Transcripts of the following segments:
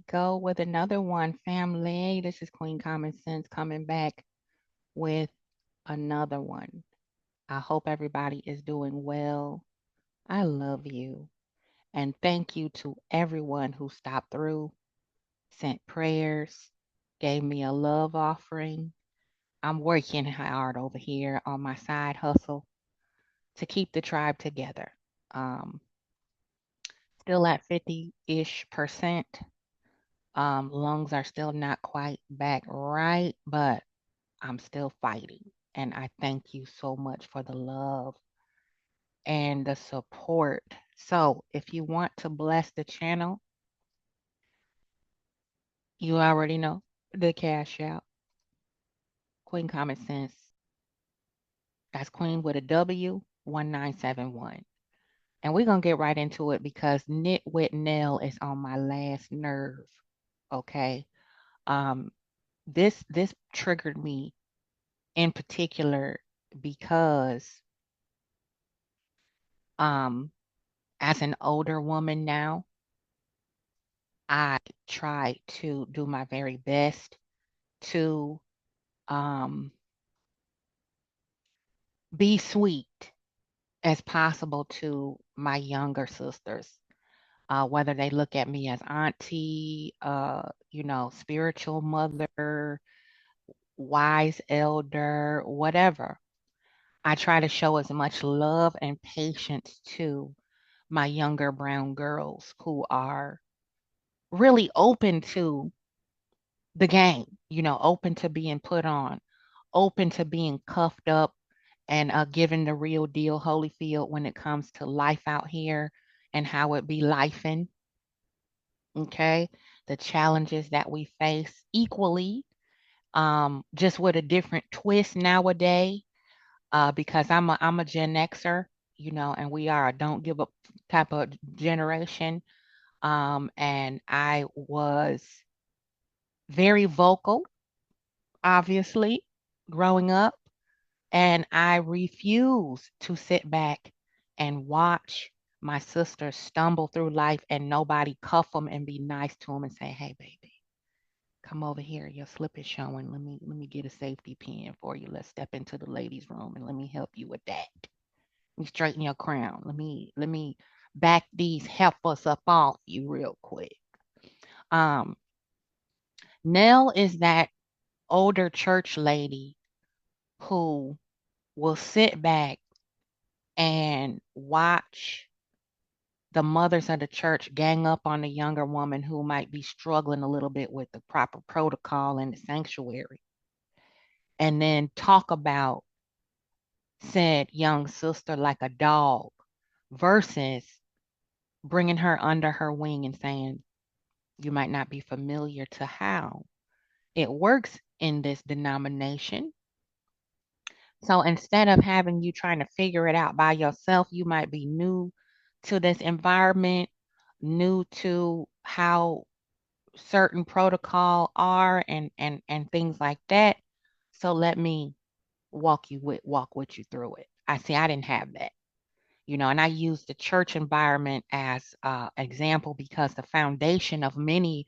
go with another one, family. This is Queen Common Sense coming back with another one. I hope everybody is doing well. I love you. And thank you to everyone who stopped through, sent prayers, gave me a love offering. I'm working hard over here on my side hustle to keep the tribe together. Um, Still at 50-ish%. Lungs are still not quite back right, but I'm still fighting. And I thank you so much for the love and the support. So if you want to bless the channel, you already know the cash out. Queen Common Sense. That's Queen with a W, 1971. And we're gonna get right into it because NitWit Nell is on my last nerve. Okay. Um, this triggered me in particular because um as an older woman now, I try to do my very best to um be sweet as possible to my younger sisters. Whether they look at me as auntie, spiritual mother, wise elder, whatever. I try to show as much love and patience to my younger brown girls who are really open to the game, open to being put on, open to being cuffed up and given the real deal Holyfield when it comes to life out here and how it be lifing, okay? The challenges that we face equally, just with a different twist nowadays, because I'm a Gen Xer, and we are a don't give up type of generation. And I was very vocal, obviously, growing up, and I refuse to sit back and watch my sisters stumble through life and nobody cuff them and be nice to them and say, "Hey, baby, come over here. Your slip is showing. Let me get a safety pin for you. Let's step into the ladies' room and let me help you with that. Let me straighten your crown. Let me back these heifers up off you real quick." Um, Nell is that older church lady who will sit back and watch the mothers of the church gang up on the younger woman who might be struggling a little bit with the proper protocol in the sanctuary, and then talk about said young sister like a dog versus bringing her under her wing and saying, "You might not be familiar to how it works in this denomination. So instead of having you trying to figure it out by yourself, you might be new to this environment, new to how certain protocol are and things like that. So let me walk with you through it." I see I didn't have that. And I use the church environment as example because the foundation of many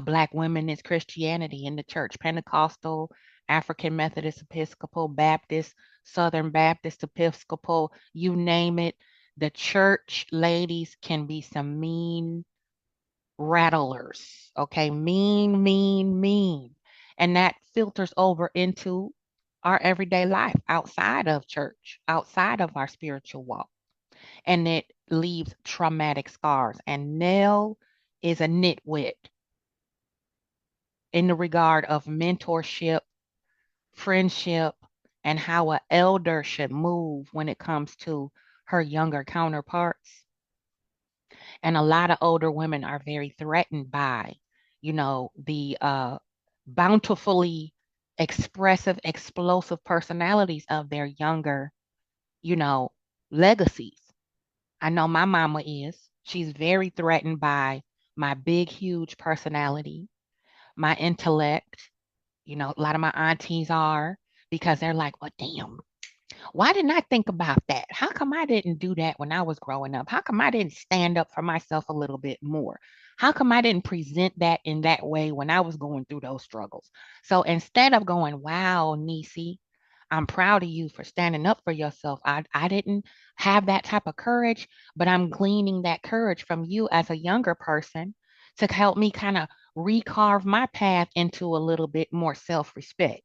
Black women is Christianity in the church, Pentecostal, African Methodist, Episcopal, Baptist, Southern Baptist, Episcopal, you name it. The church ladies can be some mean rattlers, okay? Mean, mean, mean. And that filters over into our everyday life outside of church, outside of our spiritual walk, and it leaves traumatic scars. And Nell is a nitwit in the regard of mentorship, friendship, and how an elder should move when it comes to her younger counterparts. And a lot of older women are very threatened by, the bountifully expressive, explosive personalities of their younger, you know, legacies. I know my mama is. She's very threatened by my big, huge personality, my intellect. A lot of my aunties are because they're like, "Well, damn, why didn't I think about that? How come I didn't do that when I was growing up? How come I didn't stand up for myself a little bit more?" How come I didn't present that in that way when I was going through those struggles? So instead of going, wow, Nisi, I'm proud of you for standing up for yourself. I didn't have that type of courage, but I'm gleaning that courage from you as a younger person to help me kind of recarve my path into a little bit more self respect.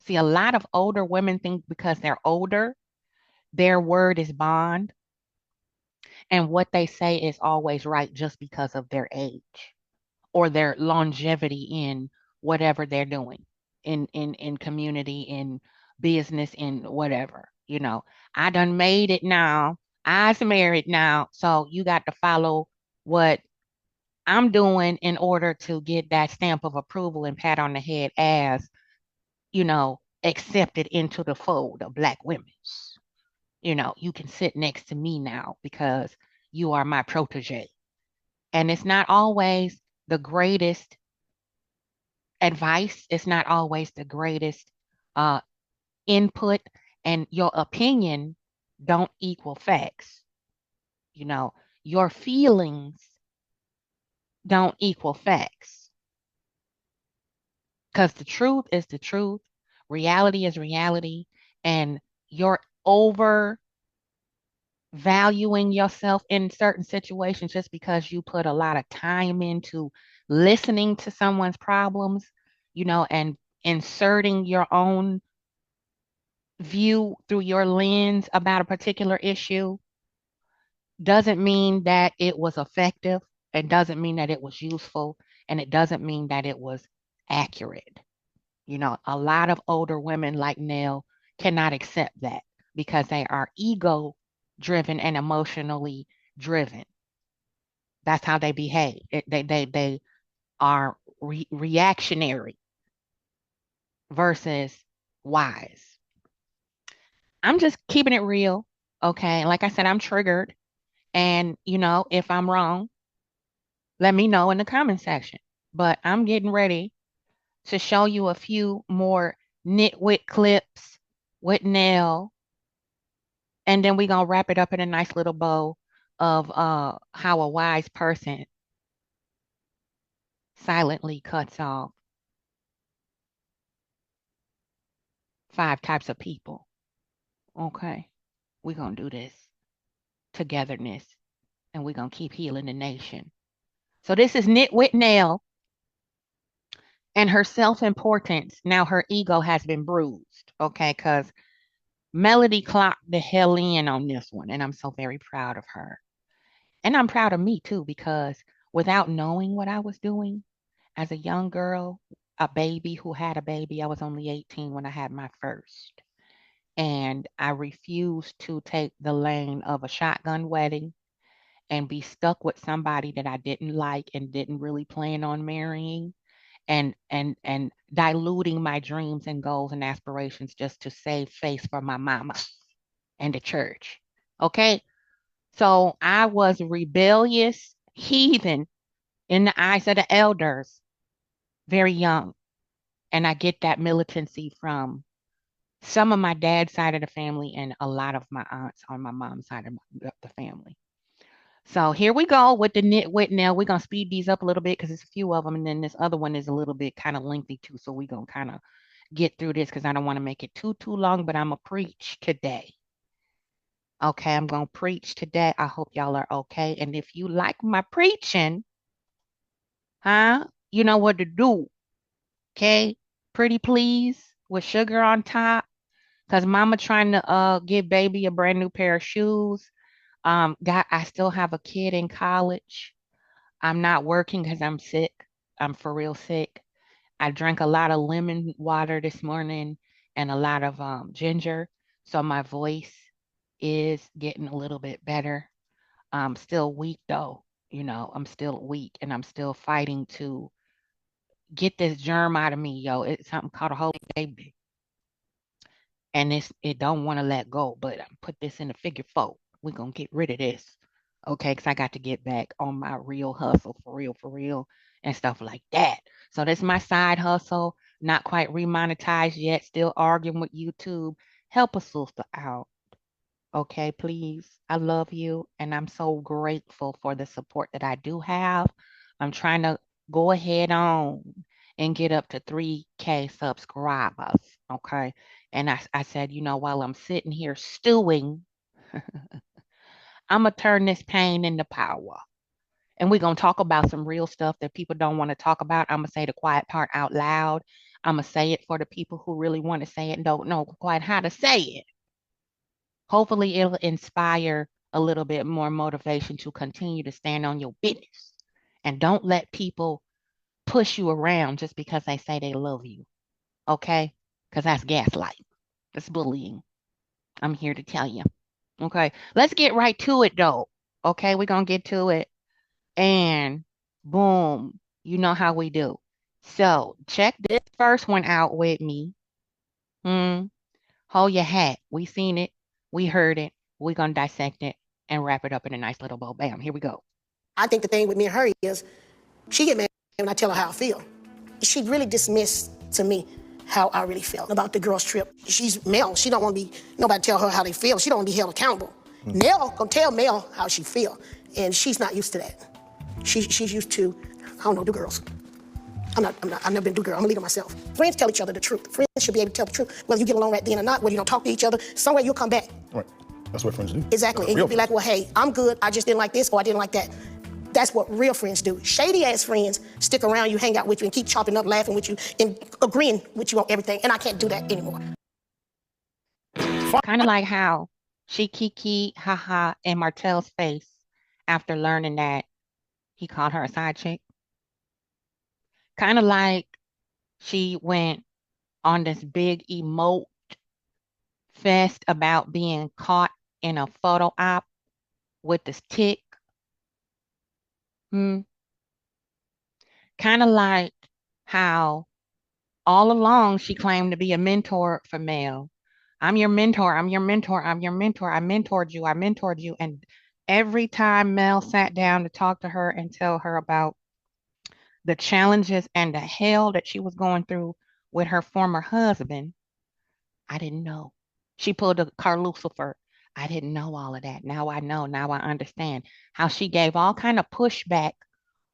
See, a lot of older women think because they're older, their word is bond, and what they say is always right just because of their age or their longevity in whatever they're doing in community, in business, in whatever. I done made it now. I's married now. So you got to follow what I'm doing in order to get that stamp of approval and pat on the head as, accepted into the fold of Black women. You can sit next to me now because you are my protege. And it's not always the greatest advice, it's not always the greatest uh, input, and your opinion don't equal facts. You know, your feelings don't equal facts because the truth is the truth, reality is reality, and your over valuing yourself in certain situations just because you put a lot of time into listening to someone's problems, and inserting your own view through your lens about a particular issue doesn't mean that it was effective. It doesn't mean that it was useful. And it doesn't mean that it was accurate. A lot of older women like Nell cannot accept that because they are ego driven and emotionally driven. That's how they behave. They are reactionary versus wise. I'm just keeping it real. Okay. Like I said, I'm triggered. And, if I'm wrong, let me know in the comment section. But I'm getting ready to show you a few more NitWit clips with Nell. And then we're going to wrap it up in a nice little bow of how a wise person silently cuts off 5 types of people. Okay. We're going to do this togetherness and we're going to keep healing the nation. So this is NitWit Nell and her self-importance. Now her ego has been bruised. Okay. Because Melody clocked the hell in on this one. And I'm so very proud of her. And I'm proud of me too, because without knowing what I was doing as a young girl, a baby who had a baby, I was only 18 when I had my first. And I refused to take the lane of a shotgun wedding and be stuck with somebody that I didn't like and didn't really plan on marrying, and diluting my dreams and goals and aspirations just to save face for my mama and the church. Okay? So I was a rebellious heathen in the eyes of the elders, very young. And I get that militancy from some of my dad's side of the family and a lot of my aunts on my mom's side of the family. So here we go with the NitWit now. We're going to speed these up a little bit because it's a few of them. And then this other one is a little bit kind of lengthy too. So we're going to kind of get through this because I don't want to make it too long, but I'm going to preach today. Okay, I'm going to preach today. I hope y'all are okay. And if you like my preaching, huh, you know what to do. Okay, pretty please with sugar on top. Cause mama trying to give baby a brand new pair of shoes. I still have a kid in college. I'm not working because I'm sick. I'm for real sick. I drank a lot of lemon water this morning and a lot of ginger. So my voice is getting a little bit better. I'm still weak though. I'm still weak and I'm still fighting to get this germ out of me, yo. It's something called a holy baby. And it don't want to let go, but I put this in the figure four. We're gonna get rid of this. Okay, because I got to get back on my real hustle for real, and stuff like that. So that's my side hustle, not quite remonetized yet, still arguing with YouTube. Help a sister out. Okay, please. I love you, and I'm so grateful for the support that I do have. I'm trying to go ahead on and get up to 3K subscribers. Okay. And I said, while I'm sitting here stewing, I'm going to turn this pain into power. And we're going to talk about some real stuff that people don't want to talk about. I'm going to say the quiet part out loud. I'm going to say it for the people who really want to say it and don't know quite how to say it. Hopefully, it'll inspire a little bit more motivation to continue to stand on your business. And don't let people push you around just because they say they love you. Okay? Because that's gaslight. That's bullying. I'm here to tell you. Okay? Let's get right to it, though. Okay? We're going to get to it. And boom, you know how we do. So check this first one out with me. Hold your hat. We seen it. We heard it. We're going to dissect it and wrap it up in a nice little bow. Bam. Here we go. I think the thing with me and her is she get mad when I tell her how I feel. She really dismissed to me how I really feel about the girls' trip. She's Mel. She don't want to be, nobody tell her how they feel. She don't want to be held accountable. Nell gonna tell Mel how she feel, and she's not used to that. She's used to, I don't know, do girls. I've never been a do girl. I'm a leader myself. Friends tell each other the truth. Friends should be able to tell the truth. Whether you get along right then or not, whether you don't talk to each other, somewhere you'll come back. Right. That's what friends do. Exactly. And you'll be like, well, hey, I'm good. I just didn't like this or I didn't like that. That's what real friends do. Shady ass friends stick around you, hang out with you, and keep chopping up, laughing with you, and agreeing with you on everything. And I can't do that anymore. Kind of like how she kiki, haha, in Martell's face after learning that he called her a side chick. Kind of like she went on this big emote fest about being caught in a photo op with this tick. Kind of like how all along she claimed to be a mentor for Mel. I'm your mentor. I'm your mentor. I'm your mentor. I mentored you. I mentored you. And every time Mel sat down to talk to her and tell her about the challenges and the hell that she was going through with her former husband, I didn't know. She pulled a Car Lucifer. I didn't know all of that. Now I know. Now I understand how she gave all kind of pushback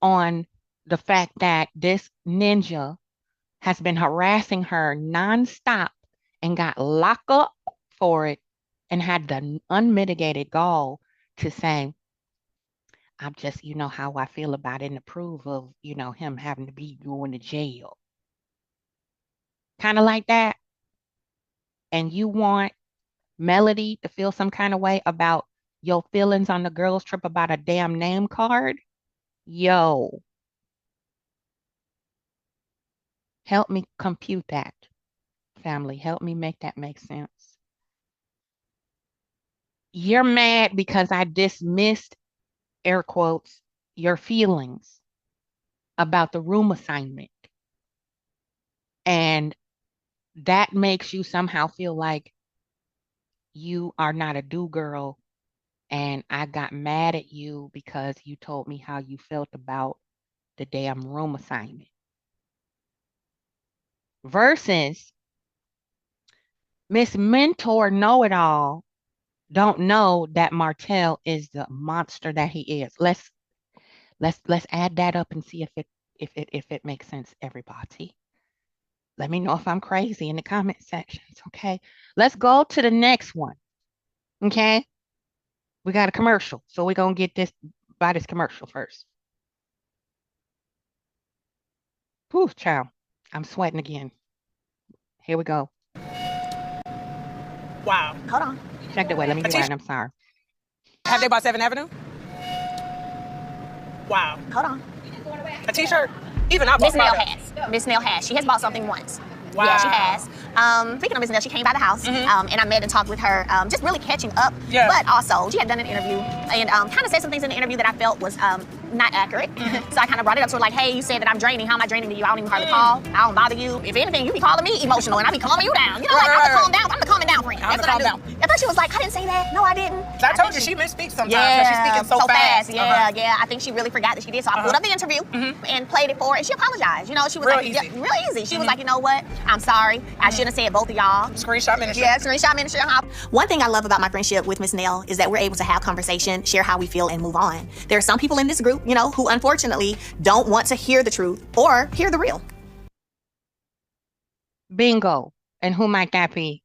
on the fact that this ninja has been harassing her nonstop and got locked up for it and had the unmitigated gall to say, I'm just, how I feel about it and approve of, him having to be going to jail. Kind of like that. And you want Melody to feel some kind of way about your feelings on the girls' trip about a damn name card? Yo. Help me compute that, family. Help me make that make sense. You're mad because I dismissed, air quotes, your feelings about the room assignment. And that makes you somehow feel like you are not a do girl. And I got mad at you because you told me how you felt about the damn room assignment. Versus Miss Mentor Know-It-All don't know that Martell is the monster that he is. Let's add that up and see if it makes sense, everybody. Let me know if I'm crazy in the comment sections, okay? Let's go to the next one. Okay? We got a commercial, so we're gonna get this by this commercial first. Whew, child. I'm sweating again. Here we go. Wow. Hold on. Check the way. Let me rewind. I'm sorry. Have they bought 7th Avenue? Wow. Hold on. A t-shirt? Even I bought Miss Nell has. Miss Nell has. She has bought something once. Wow. Yeah, she has. Speaking of Miss Nell, she came by the house, and I met and talked with her, just really catching up. Yeah. But also, she had done an interview and kind of said some things in the interview that I felt was not accurate. So I kind of brought it up to her like, hey, you said that I'm draining. How am I draining to you? I don't even hardly call. I don't bother you. If anything, you be calling me emotional, and I be calming you down. You know, like, I'm the calm down. I'm the calming down friend. friend. I'm That's gonna what I calm do. down. I thought she was like, I didn't say that. No, I didn't. I told think you she misspeaks sometimes. Yeah, She's speaking so fast. Yeah, yeah. I think she really forgot that she did. So I pulled up the interview and played it for her, and she apologized. You know, she was Real like, easy. yeah, real easy. She was like, you know what? I'm sorry. I shouldn't have said both of y'all. Screenshot ministry. Yeah, screenshot ministry. One thing I love about my friendship with Miss Nell is that we're able to have conversation, share how we feel, and move on. There are some people in this group, you know, who unfortunately don't want to hear the truth or hear the real. Bingo. And who might that be?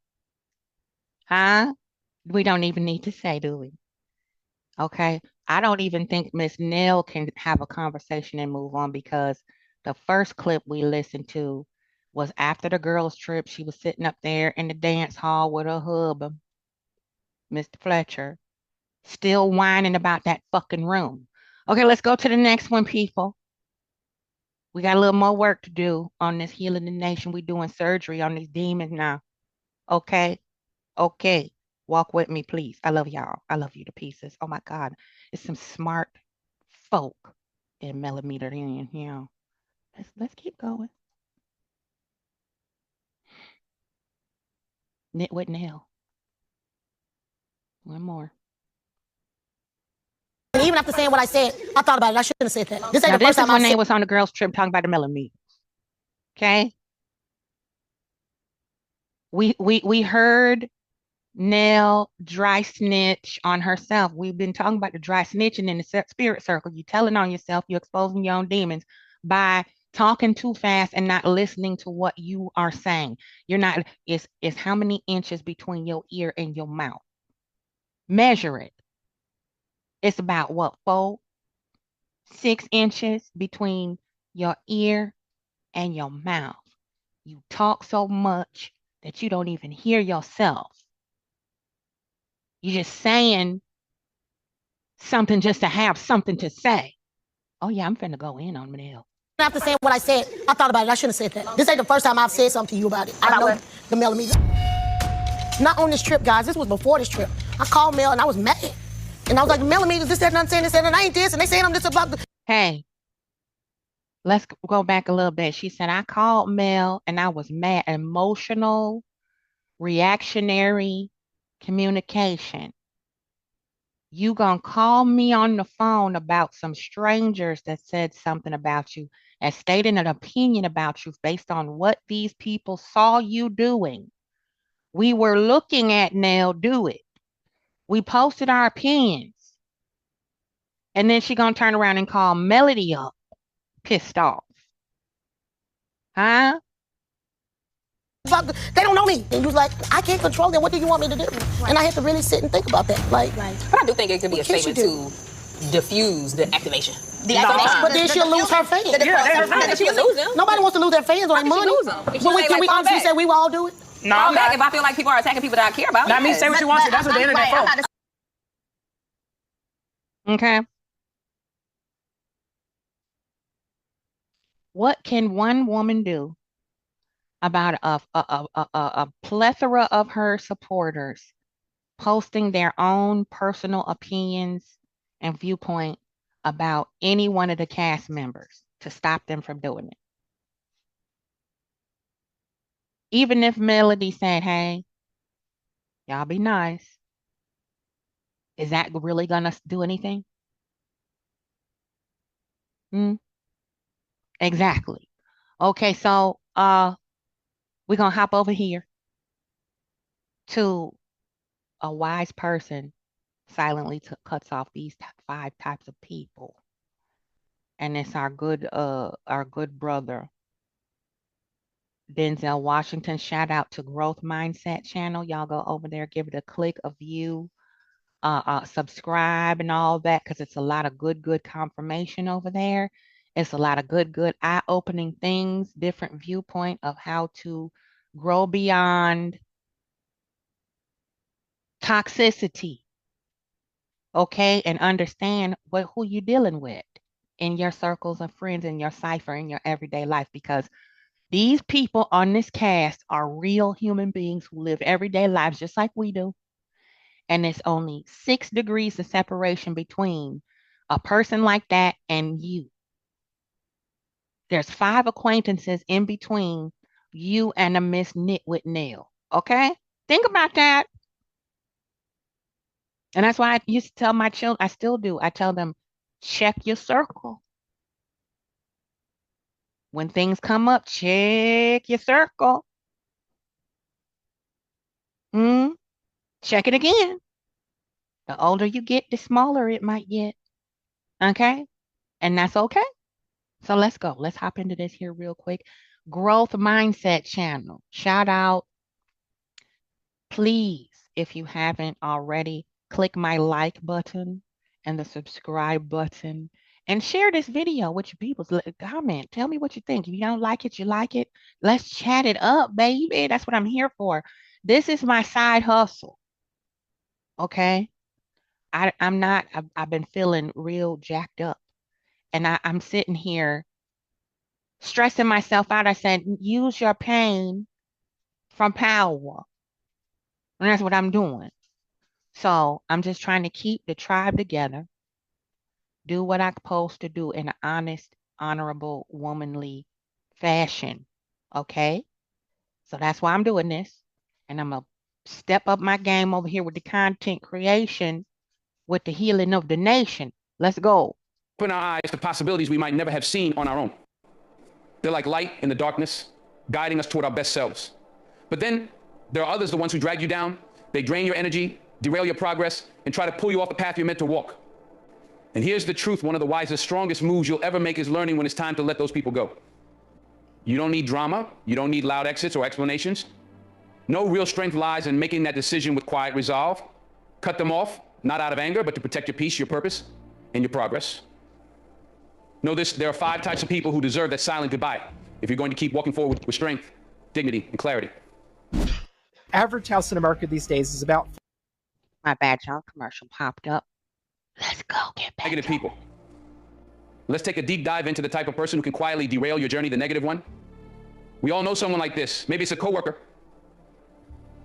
Huh? We don't even need to say, do we? Okay. I don't even think Miss Nell can have a conversation and move on because the first clip we listened to was after the girls' trip. She was sitting up there in the dance hall with her hub, Mr. Fletcher, still whining about that fucking room. Okay, let's go to the next one, people. We got a little more work to do on this healing the nation. We doing surgery on these demons now. Okay? Okay. Walk with me, please. I love y'all. I love you to pieces. Oh my God. It's some smart folk in millimeter in here. Let's keep going. NitWit Nell. One more. And even after saying what I said, I thought about it. I shouldn't have said that. This ain't Now the first this is time I when they said. was on the girls' trip talking about the millimeter. Okay? We heard Nell dry snitch on herself. We've been talking about the dry snitching in the spirit circle. You're telling on yourself, you're exposing your own demons by talking too fast and not listening to what you are saying. You're not, it's how many inches between your ear and your mouth. Measure it. It's about what, 4, 6 inches between your ear and your mouth. You talk so much that you don't even hear yourself. You're just saying something just to have something to say. Oh yeah, I'm finna go in on Nell. After saying what I said, I thought about it. I shouldn't have said that. This ain't the first time I've said something to you about it. I know the millimeter. Not on this trip, guys. This was before this trip. I called Mel and I was mad. And I was like, millimeters, this, that, and I'm saying this, and I ain't this, and they saying I'm this about the. Hey, let's go back a little bit. She said, I called Mel and I was mad. Emotional, reactionary communication. You gonna call me on the phone about some strangers that said something about you and stated an opinion about you based on what these people saw you doing. We were looking at Nell do it. We posted our opinions. And then she gonna turn around and call Melody up, pissed off. Huh? They don't know me. And you was like, I can't control them. What do you want me to do? Right. And I had to really sit and think about that. Like, But I do think it could be a statement to diffuse the activation. The activation. But then she'll lose her fans. She'll lose them. Nobody wants to lose their fans or their money. lose them? But can we honestly say we will all do it? No, I'm I'm back not. if I feel like people are attacking people that I care about. Not me. Say what you want to. That's what the internet for. Okay. What can one woman do about a plethora of her supporters posting their own personal opinions and viewpoint about any one of the cast members to stop them from doing it? Even if Melody said, hey, y'all be nice, is that really gonna do anything? Hmm? Exactly. Okay, so we're gonna hop over here to a wise person silently cuts off these 5 types of people. And it's our good brother Denzel Washington. Shout out to Growth Mindset channel. Y'all go over there, give it a click, a view, subscribe and all that, because it's a lot of good confirmation over there. It's a lot of good eye-opening things, different viewpoint of how to grow beyond toxicity, okay, and understand who you're dealing with in your circles of friends, in your cipher, in your everyday life, because these people on this cast are real human beings who live everyday lives just like we do. And it's only 6 degrees of separation between a person like that and you. There's 5 acquaintances in between you and a Miss NitWit Nell, okay? Think about that. And that's why I used to tell my children, I still do. I tell them, check your circle. When things come up, check your circle. Hmm. Check it again. The older you get, the smaller it might get. Okay? And that's okay. So let's go. Let's hop into this here real quick. Growth Mindset channel. Shout out. Please, if you haven't already, click my like button and the subscribe button and share this video with your people. Comment. Tell me what you think. If you don't like it, you like it. Let's chat it up, baby. That's what I'm here for. This is my side hustle. Okay? I'm not, I've been feeling real jacked up. And I'm sitting here stressing myself out. I said, use your pain from power. And that's what I'm doing. So I'm just trying to keep the tribe together, do what I'm supposed to do in an honest, honorable, womanly fashion. Okay? So that's why I'm doing this. And I'm going to step up my game over here with the content creation, with the healing of the nation. Let's go. Open our eyes to possibilities we might never have seen on our own. They're like light in the darkness, guiding us toward our best selves. But then there are others, the ones who drag you down. They drain your energy, derail your progress, and try to pull you off the path you're meant to walk. And here's the truth. One of the wisest, strongest moves you'll ever make is learning when it's time to let those people go. You don't need drama. You don't need loud exits or explanations. No real strength lies in making that decision with quiet resolve. Cut them off, not out of anger, but to protect your peace, your purpose, and your progress. Know this, there are 5 types of people who deserve that silent goodbye if you're going to keep walking forward with strength, dignity, and clarity. Average house in America these days is about... My bad, y'all. Commercial popped up. Let's go get back. Negative people. Let's take a deep dive into the type of person who can quietly derail your journey, the negative one. We all know someone like this. Maybe it's a coworker,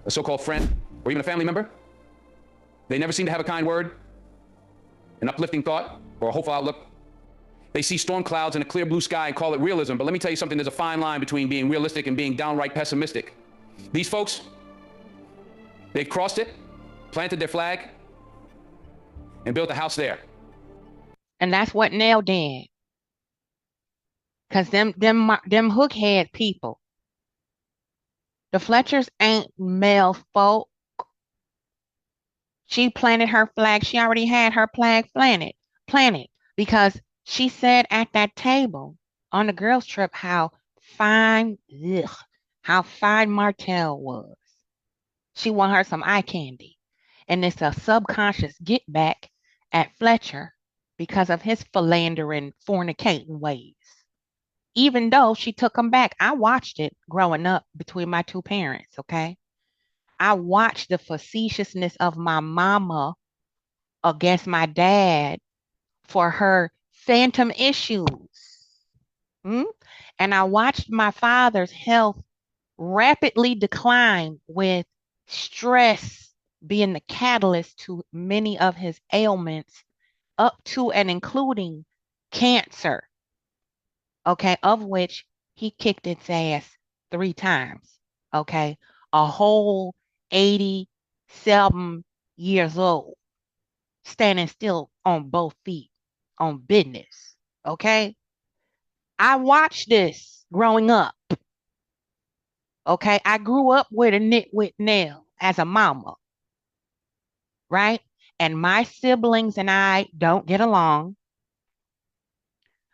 a so-called friend, or even a family member. They never seem to have a kind word, an uplifting thought, or a hopeful outlook. They see storm clouds and a clear blue sky and call it realism. But let me tell you something, there's a fine line between being realistic and being downright pessimistic. These folks, they've crossed it, planted their flag, and built a house there. And that's what Nell did. Because them hookhead people. The Fletchers ain't male folk. She planted her flag. She already had her flag planted. Because she said at that table on the girls' trip how fine Martell was. She want her some eye candy. And it's a subconscious get back at Fletcher because of his philandering, fornicating ways. Even though she took him back. I watched it growing up between my 2 parents, okay? I watched the facetiousness of my mama against my dad for her phantom issues. And I watched my father's health rapidly decline with stress being the catalyst to many of his ailments, up to and including cancer, okay, of which he kicked its ass 3 times, okay, a whole 87 years old, standing still on both feet, on business, okay? I watched this growing up, okay? I grew up with a NitWit Nell as a mama, right? And my siblings and I don't get along.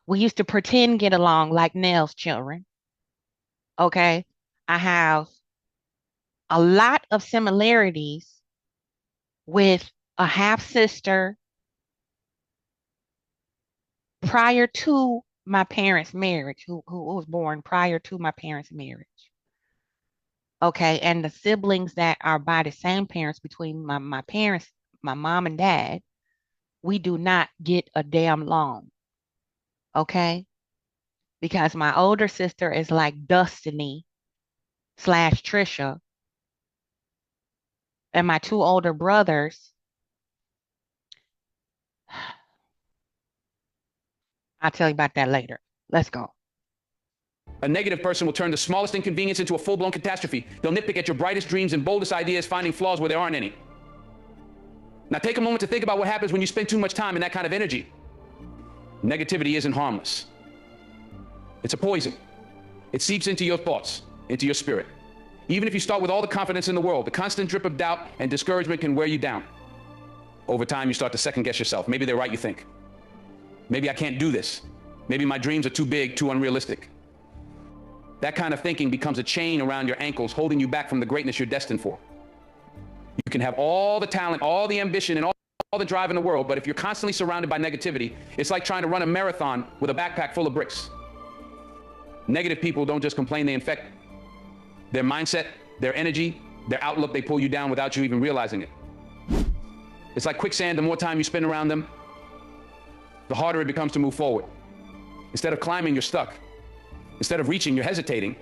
We used to pretend get along like Nell's children, okay? I have a lot of similarities with a half-sister prior to my parents' marriage, who was born prior to my parents' marriage. Okay, and the siblings that are by the same parents between my parents, my mom and dad, we do not get a damn long. Okay? Because my older sister is like Destiny / Trisha, and my 2 older brothers, I'll tell you about that later. Let's go. A negative person will turn the smallest inconvenience into a full-blown catastrophe. They'll nitpick at your brightest dreams and boldest ideas, finding flaws where there aren't any. Now take a moment to think about what happens when you spend too much time in that kind of energy. Negativity isn't harmless. It's a poison. It seeps into your thoughts, into your spirit. Even if you start with all the confidence in the world, the constant drip of doubt and discouragement can wear you down. Over time, you start to second guess yourself. Maybe they're right, you think. Maybe I can't do this. Maybe my dreams are too big, too unrealistic. That kind of thinking becomes a chain around your ankles, holding you back from the greatness you're destined for. You can have all the talent, all the ambition, and all the drive in the world, but if you're constantly surrounded by negativity, it's like trying to run a marathon with a backpack full of bricks. Negative people don't just complain, they infect their mindset, their energy, their outlook. They pull you down without you even realizing it. It's like quicksand. The more time you spend around them, the harder it becomes to move forward. Instead of climbing, you're stuck. Instead of reaching, you're hesitating.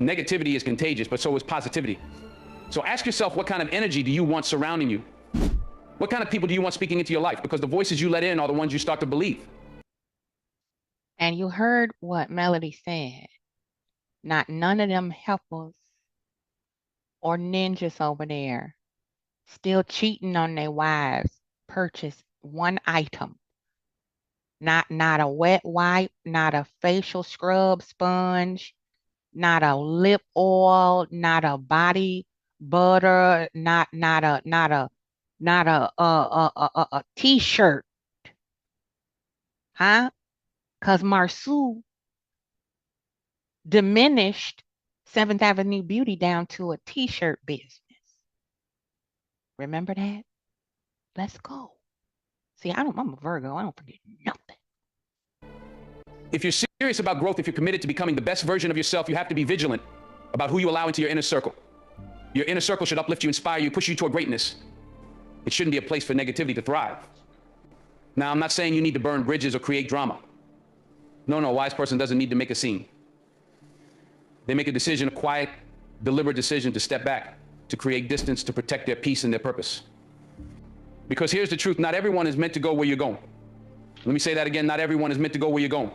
Negativity is contagious, but so is positivity. So ask yourself, what kind of energy do you want surrounding you? What kind of people do you want speaking into your life? Because the voices you let in are the ones you start to believe. And you heard what Melody said. Not none of them helpers or ninjas over there still cheating on their wives purchase one item. Not a wet wipe, not a facial scrub sponge, not a lip oil, not a body butter, not a t-shirt. Huh? Because Marceau diminished 7th Avenue Beauty down to a t-shirt business. Remember that? Let's go. See, I'm a Virgo. I don't forget nothing. If you're serious about growth, if you're committed to becoming the best version of yourself, you have to be vigilant about who you allow into your inner circle. Your inner circle should uplift you, inspire you, push you toward greatness. It shouldn't be a place for negativity to thrive. Now, I'm not saying you need to burn bridges or create drama. No, a wise person doesn't need to make a scene. They make a decision, a quiet, deliberate decision to step back, to create distance, to protect their peace and their purpose. Because here's the truth, not everyone is meant to go where you're going. Let me say that again, not everyone is meant to go where you're going.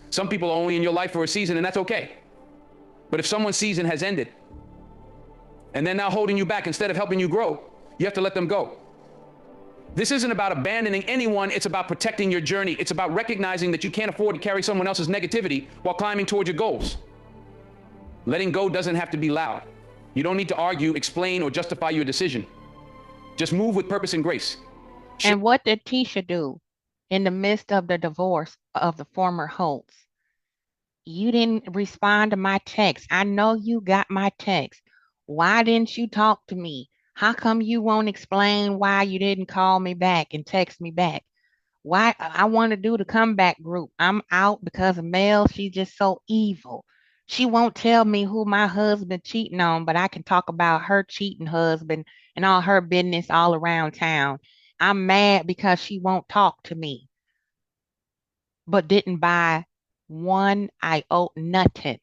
Some people are only in your life for a season, and that's okay. But if someone's season has ended, and they're now holding you back instead of helping you grow, you have to let them go. This isn't about abandoning anyone, it's about protecting your journey. It's about recognizing that you can't afford to carry someone else's negativity while climbing toward your goals. Letting go doesn't have to be loud. You don't need to argue, explain, or justify your decision. Just move with purpose and grace. And what did Tisha do in the midst of the divorce of the former Holtz? You didn't respond to my text. I know you got my text. Why didn't you talk to me? How come you won't explain why you didn't call me back and text me back? Why I want to do the comeback group. I'm out because of Mel. She's just so evil. She won't tell me who my husband cheating on, but I can talk about her cheating husband and all her business all around town. I'm mad because she won't talk to me, but didn't buy one iota nothing,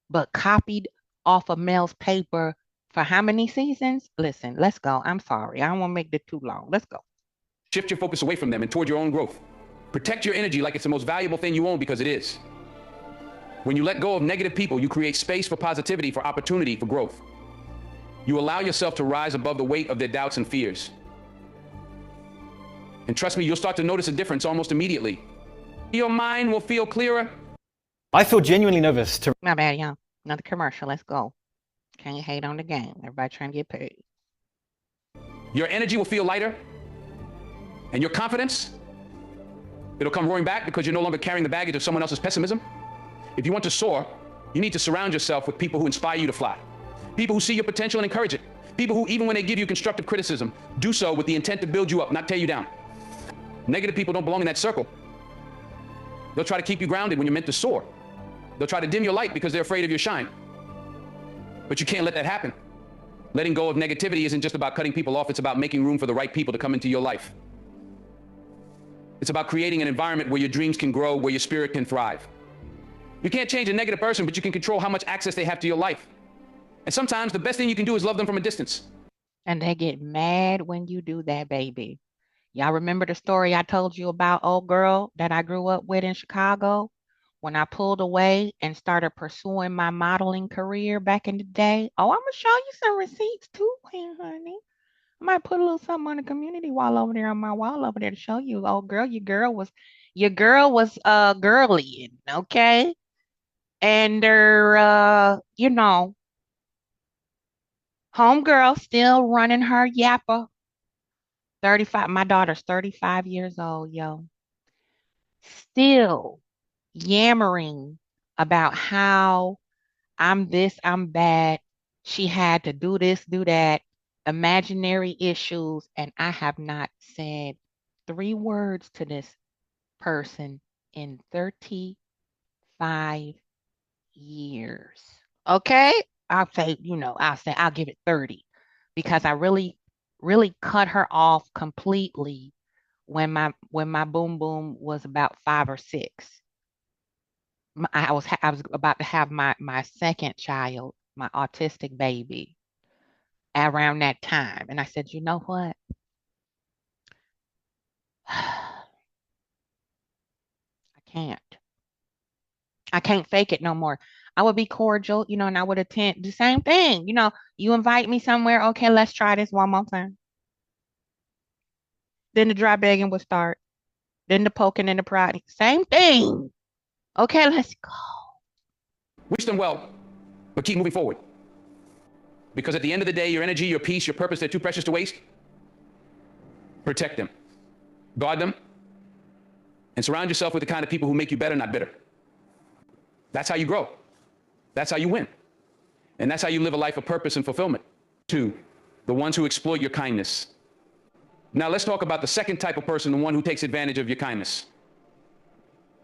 but copied off of Mel's paper for how many seasons? Listen, let's go. I'm sorry. I don't want to make this too long. Let's go. Shift your focus away from them and toward your own growth. Protect your energy like it's the most valuable thing you own, because it is. When you let go of negative people, you create space for positivity, for opportunity, for growth. You allow yourself to rise above the weight of their doubts and fears. And trust me, you'll start to notice a difference almost immediately. Your mind will feel clearer. I feel genuinely nervous to... My bad, y'all. Another commercial. Let's go. Can't hate on the game. Everybody trying to get paid. Your energy will feel lighter. And your confidence, it'll come roaring back because you're no longer carrying the baggage of someone else's pessimism. If you want to soar, you need to surround yourself with people who inspire you to fly. People who see your potential and encourage it. People who, even when they give you constructive criticism, do so with the intent to build you up, not tear you down. Negative people don't belong in that circle. They'll try to keep you grounded when you're meant to soar. They'll try to dim your light because they're afraid of your shine. But you can't let that happen. Letting go of negativity isn't just about cutting people off. It's about making room for the right people to come into your life. It's about creating an environment where your dreams can grow, where your spirit can thrive. You can't change a negative person, but you can control how much access they have to your life. And sometimes the best thing you can do is love them from a distance. And they get mad when you do that, baby. Y'all remember the story I told you about old girl that I grew up with in Chicago? when I pulled away and started pursuing my modeling career back in the day. Oh, I'm gonna show you some receipts too, Queen Honey. I might put a little something on the community wall over there on my wall over there to show you. Oh, girl, your girl was girly, okay? And her homegirl still running her yappa. 35. My daughter's 35 years old, yo. Still yammering about how I'm this, I'm that. She had to do this, do that, imaginary issues, and I have not said 3 words to this person in 35 years. Okay? I'll give it 30 because I really, really cut her off completely when my boom boom was about 5 or 6. I was about to have my second child, my autistic baby, around that time. And I said, you know what? I can't. I can't fake it no more. I would be cordial, and I would attend the same thing. You invite me somewhere, okay, let's try this one more time. Then the dry begging would start. Then the poking and the prodding. Same thing. Okay, let's go. Wish them well, but keep moving forward. Because at the end of the day, your energy, your peace, your purpose, they're too precious to waste. Protect them, guard them, and surround yourself with the kind of people who make you better, not bitter. That's how you grow. That's how you win. And that's how you live a life of purpose and fulfillment. 2, the ones who exploit your kindness. Now let's talk about the second type of person, the one who takes advantage of your kindness.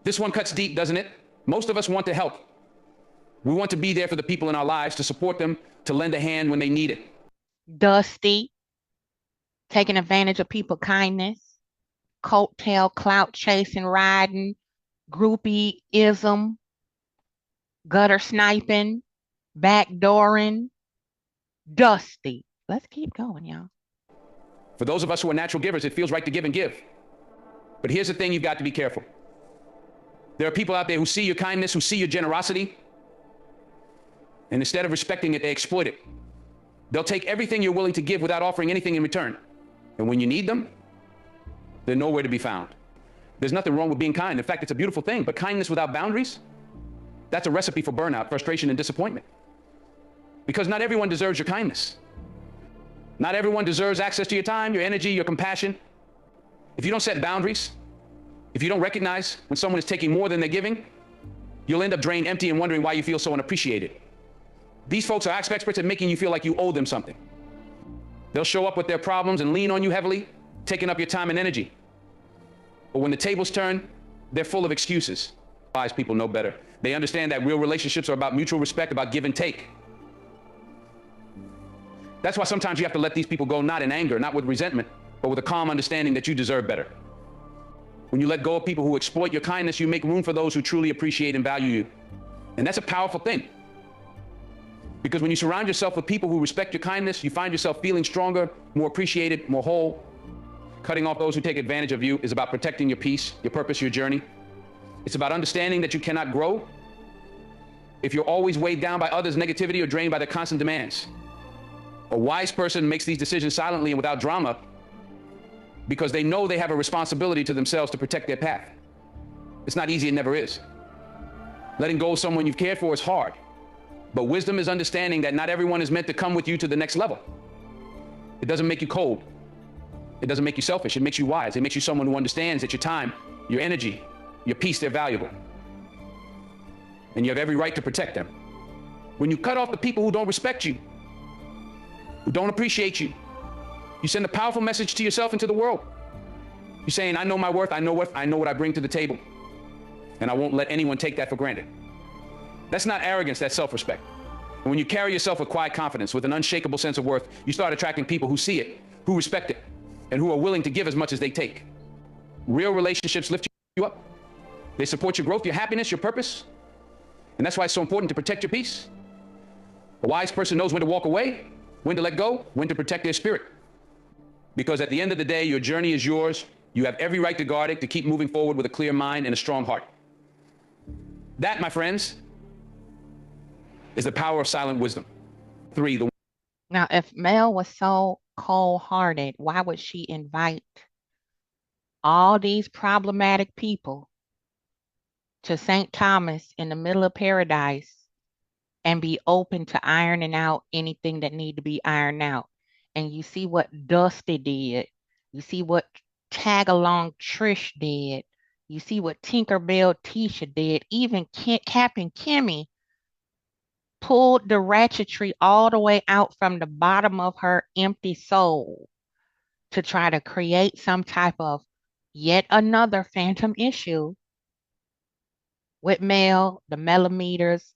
This one cuts deep, doesn't it? Most of us want to help. We want to be there for the people in our lives, to support them, to lend a hand when they need it. Dusty, taking advantage of people's kindness, coattail, clout chasing, riding, groupieism, gutter sniping, backdooring, Dusty. Let's keep going, y'all. For those of us who are natural givers, it feels right to give and give. But here's the thing, you've got to be careful. There are people out there who see your kindness, who see your generosity, and instead of respecting it, they exploit it. They'll take everything you're willing to give without offering anything in return. And when you need them, they're nowhere to be found. There's nothing wrong with being kind. In fact, it's a beautiful thing. But kindness without boundaries, that's a recipe for burnout, frustration, and disappointment. Because not everyone deserves your kindness. Not everyone deserves access to your time, your energy, your compassion. If you don't set boundaries, if you don't recognize when someone is taking more than they're giving, you'll end up drained, empty, and wondering why you feel so unappreciated. These folks are experts at making you feel like you owe them something. They'll show up with their problems and lean on you heavily, taking up your time and energy. But when the tables turn, they're full of excuses. Wise people know better. They understand that real relationships are about mutual respect, about give and take. That's why sometimes you have to let these people go, not in anger, not with resentment, but with a calm understanding that you deserve better. When you let go of people who exploit your kindness, you make room for those who truly appreciate and value you. And that's a powerful thing. Because when you surround yourself with people who respect your kindness, you find yourself feeling stronger, more appreciated, more whole. Cutting off those who take advantage of you is about protecting your peace, your purpose, your journey. It's about understanding that you cannot grow if you're always weighed down by others' negativity or drained by their constant demands. A wise person makes these decisions silently and without drama because they know they have a responsibility to themselves to protect their path. It's not easy, it never is. Letting go of someone you've cared for is hard, but wisdom is understanding that not everyone is meant to come with you to the next level. It doesn't make you cold. It doesn't make you selfish. It makes you wise. It makes you someone who understands that your time, your energy, your peace, they're valuable. And you have every right to protect them. When you cut off the people who don't respect you, who don't appreciate you, you send a powerful message to yourself and to the world. You're saying, I know my worth, I know what I bring to the table, and I won't let anyone take that for granted. That's not arrogance, that's self-respect. And when you carry yourself with quiet confidence, with an unshakable sense of worth, you start attracting people who see it, who respect it, and who are willing to give as much as they take. Real relationships lift you up. They support your growth, your happiness, your purpose. And that's why it's so important to protect your peace. A wise person knows when to walk away, when to let go, when to protect their spirit. Because at the end of the day, your journey is yours. You have every right to guard it, to keep moving forward with a clear mind and a strong heart. That, my friends, is the power of silent wisdom. 3, Now, if Mel was so cold-hearted, why would she invite all these problematic people to St. Thomas in the middle of paradise and be open to ironing out anything that need to be ironed out? And you see what Dusty did. You see what Tag Along Trish did. You see what Tinkerbell Tisha did. Even Captain Kimmy pulled the ratchetry all the way out from the bottom of her empty soul to try to create some type of yet another phantom issue with Mel, the millimeters.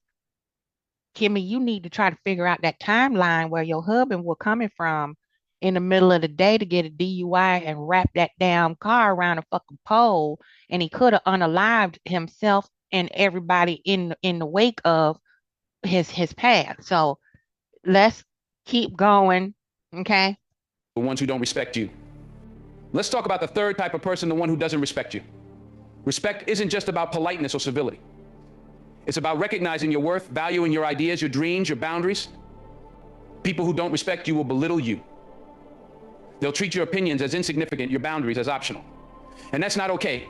Kimmy, you need to try to figure out that timeline where your husband was coming from in the middle of the day to get a DUI and wrap that damn car around a fucking pole, and he could have unalived himself and everybody in the wake of his path. So let's keep going, okay? the ones who don't respect you. Let's talk about the third type of person, the one who doesn't respect you. Respect isn't just about politeness or civility. It's about recognizing your worth, valuing your ideas, your dreams, your boundaries. People who don't respect you will belittle you. They'll treat your opinions as insignificant, your boundaries as optional. And that's not okay.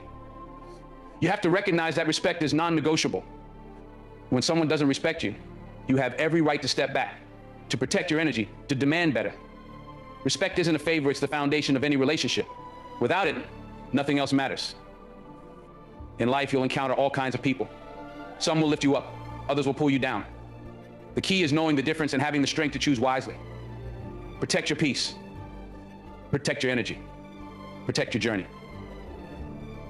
You have to recognize that respect is non-negotiable. When someone doesn't respect you, you have every right to step back, to protect your energy, to demand better. Respect isn't a favor, it's the foundation of any relationship. Without it, nothing else matters. In life, you'll encounter all kinds of people. Some will lift you up, others will pull you down. The key is knowing the difference and having the strength to choose wisely. Protect your peace. Protect your energy. Protect your journey.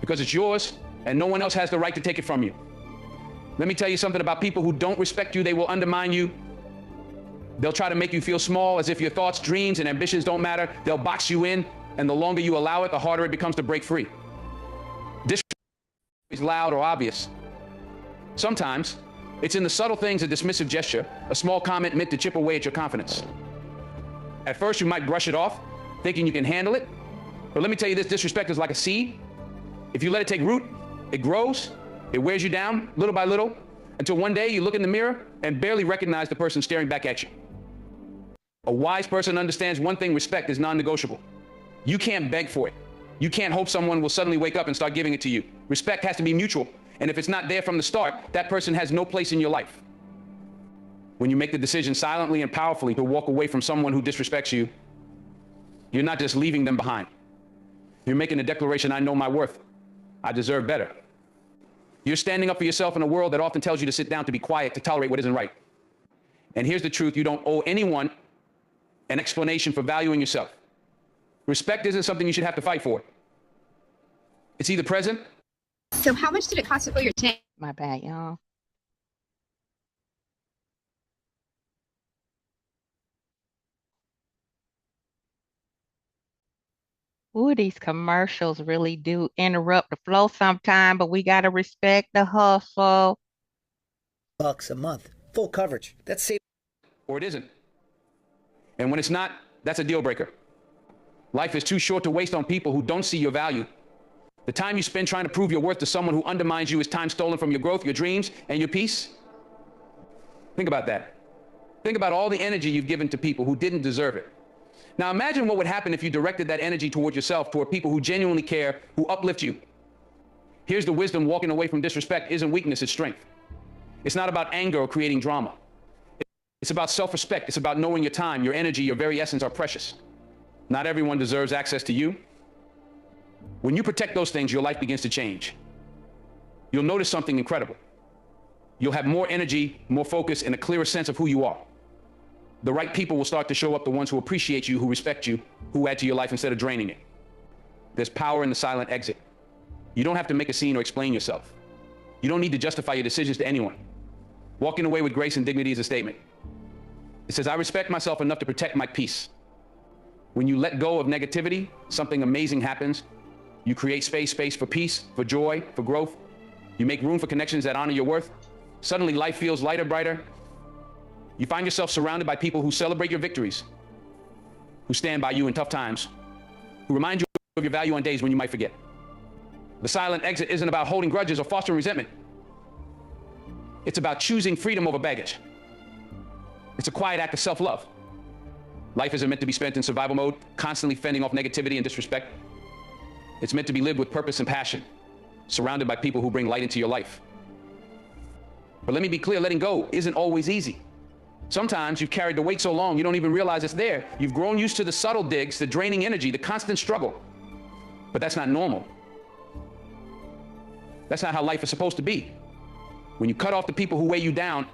Because it's yours, and no one else has the right to take it from you. Let me tell you something about people who don't respect you. They will undermine you. They'll try to make you feel small, as if your thoughts, dreams, and ambitions don't matter. They'll box you in, and the longer you allow it, the harder it becomes to break free. Disrespect is loud or obvious. Sometimes, it's in the subtle things, a dismissive gesture, a small comment meant to chip away at your confidence. At first, you might brush it off, thinking you can handle it. But let me tell you this, disrespect is like a seed. If you let it take root, it grows, it wears you down little by little, until one day you look in the mirror and barely recognize the person staring back at you. A wise person understands one thing: respect is non-negotiable. You can't beg for it. You can't hope someone will suddenly wake up and start giving it to you. Respect has to be mutual. And if it's not there from the start, that person has no place in your life. When you make the decision silently and powerfully to walk away from someone who disrespects you, you're not just leaving them behind. You're making a declaration: I know my worth. I deserve better. You're standing up for yourself in a world that often tells you to sit down, to be quiet, to tolerate what isn't right. And here's the truth: you don't owe anyone an explanation for valuing yourself. Respect isn't something you should have to fight for. It's either present. So how much did it cost to fill your tank? My bad, y'all. Ooh, these commercials really do interrupt the flow sometime, but we gotta respect the hustle. Bucks a month, full coverage. That's safe. Or it isn't. And when it's not, that's a deal breaker. Life is too short to waste on people who don't see your value. The time you spend trying to prove your worth to someone who undermines you is time stolen from your growth, your dreams, and your peace. Think about that. Think about all the energy you've given to people who didn't deserve it. Now imagine what would happen if you directed that energy toward yourself, toward people who genuinely care, who uplift you. Here's the wisdom: walking away from disrespect isn't weakness, it's strength. It's not about anger or creating drama. It's about self-respect. It's about knowing your time, your energy, your very essence are precious. Not everyone deserves access to you. When you protect those things, your life begins to change. You'll notice something incredible. You'll have more energy, more focus, and a clearer sense of who you are. The right people will start to show up, the ones who appreciate you, who respect you, who add to your life instead of draining it. There's power in the silent exit. You don't have to make a scene or explain yourself. You don't need to justify your decisions to anyone. Walking away with grace and dignity is a statement. It says, I respect myself enough to protect my peace. When you let go of negativity, something amazing happens. You create space for peace, for joy, for growth. You make room for connections that honor your worth. Suddenly life feels lighter, brighter. You find yourself surrounded by people who celebrate your victories, who stand by you in tough times, who remind you of your value on days when you might forget. The silent exit isn't about holding grudges or fostering resentment. It's about choosing freedom over baggage. It's a quiet act of self-love. Life isn't meant to be spent in survival mode, constantly fending off negativity and disrespect. It's meant to be lived with purpose and passion, surrounded by people who bring light into your life. But let me be clear, letting go isn't always easy. Sometimes you've carried the weight so long you don't even realize it's there. You've grown used to the subtle digs, the draining energy, the constant struggle. But that's not normal. That's not how life is supposed to be. When you cut off the people who weigh you down,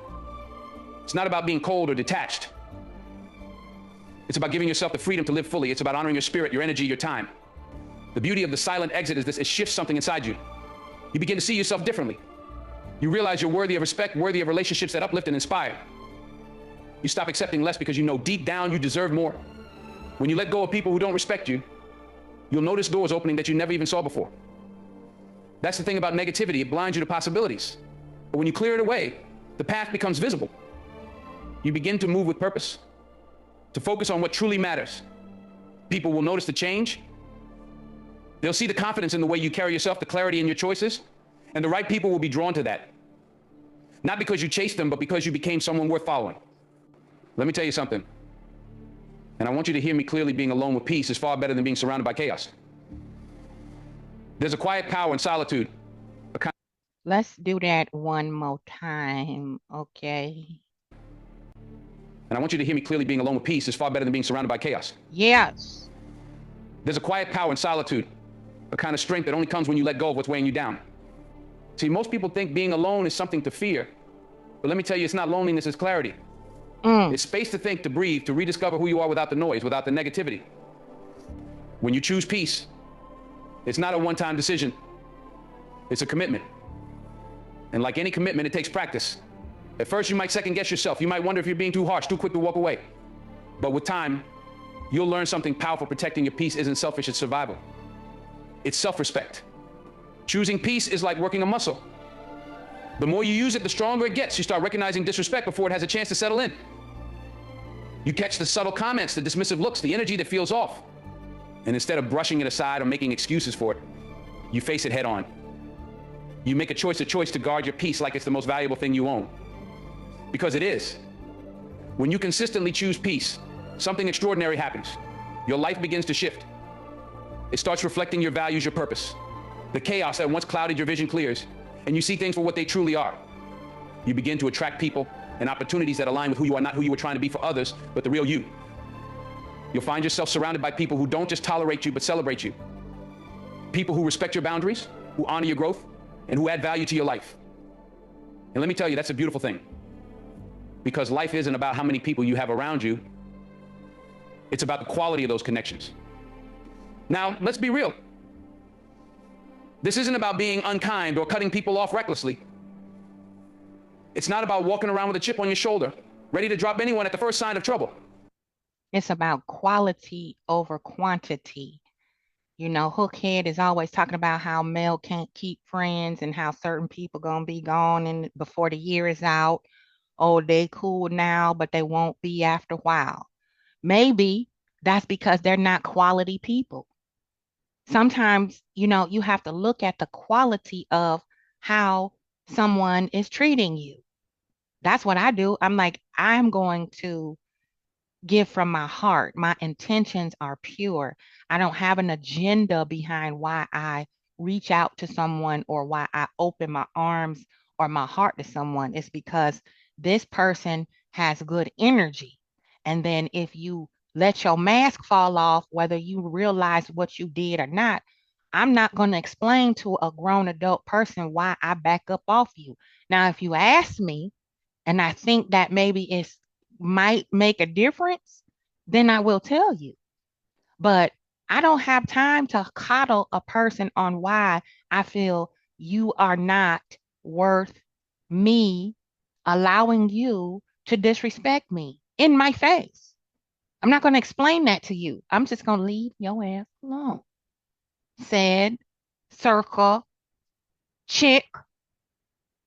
it's not about being cold or detached. It's about giving yourself the freedom to live fully. It's about honoring your spirit, your energy, your time. The beauty of the silent exit is this: it shifts something inside you. You begin to see yourself differently. You realize you're worthy of respect, worthy of relationships that uplift and inspire. You stop accepting less because you know deep down you deserve more. When you let go of people who don't respect you, you'll notice doors opening that you never even saw before. That's the thing about negativity. It blinds you to possibilities. But when you clear it away, the path becomes visible. You begin to move with purpose, to focus on what truly matters. People will notice the change. They'll see the confidence in the way you carry yourself, the clarity in your choices, and the right people will be drawn to that. Not because you chased them, but because you became someone worth following. Let me tell you something, and I want you to hear me clearly. Being alone with peace is far better than being surrounded by chaos. There's a quiet power in solitude. Let's do that one more time, okay? And I want you to hear me clearly. Being alone with peace is far better than being surrounded by chaos. Yes. There's a quiet power in solitude, a kind of strength that only comes when you let go of what's weighing you down. See, most people think being alone is something to fear, but let me tell you, it's not loneliness, it's clarity. It's space to think, to breathe, to rediscover who you are without the noise, without the negativity. When you choose peace, it's not a one-time decision. It's a commitment. And like any commitment, it takes practice. At first, you might second guess yourself. You might wonder if you're being too harsh, too quick to walk away. But with time, you'll learn something powerful. Protecting your peace isn't selfish, it's survival. It's self-respect. Choosing peace is like working a muscle. The more you use it, the stronger it gets. You start recognizing disrespect before it has a chance to settle in. You catch the subtle comments, the dismissive looks, the energy that feels off. And instead of brushing it aside or making excuses for it, you face it head on. You make a choice to guard your peace like it's the most valuable thing you own. Because it is. When you consistently choose peace, something extraordinary happens. Your life begins to shift. It starts reflecting your values, your purpose. The chaos that once clouded your vision clears, and you see things for what they truly are. You begin to attract people and opportunities that align with who you are, not who you were trying to be for others, but the real you. You'll find yourself surrounded by people who don't just tolerate you, but celebrate you. People who respect your boundaries, who honor your growth, and who add value to your life. And let me tell you, that's a beautiful thing. Because life isn't about how many people you have around you. It's about the quality of those connections. Now, let's be real. This isn't about being unkind or cutting people off recklessly. It's not about walking around with a chip on your shoulder, ready to drop anyone at the first sign of trouble. It's about quality over quantity. You know, Hookhead is always talking about how Mel can't keep friends and how certain people gonna be gone and before the year is out. Oh, they cool now, but they won't be after a while. Maybe that's because they're not quality people. Sometimes, you know, you have to look at the quality of how someone is treating you. That's what I do. I'm like, I'm going to give from my heart. My intentions are pure. I don't have an agenda behind why I reach out to someone or why I open my arms or my heart to someone. It's because this person has good energy. And then if you let your mask fall off, whether you realize what you did or not, I'm not going to explain to a grown adult person why I back up off you. Now, if you ask me, and I think that maybe it might make a difference, then I will tell you. But I don't have time to coddle a person on why I feel you are not worth me allowing you to disrespect me in my face. I'm not going to explain that to you. I'm just going to leave your ass alone. Said circle chick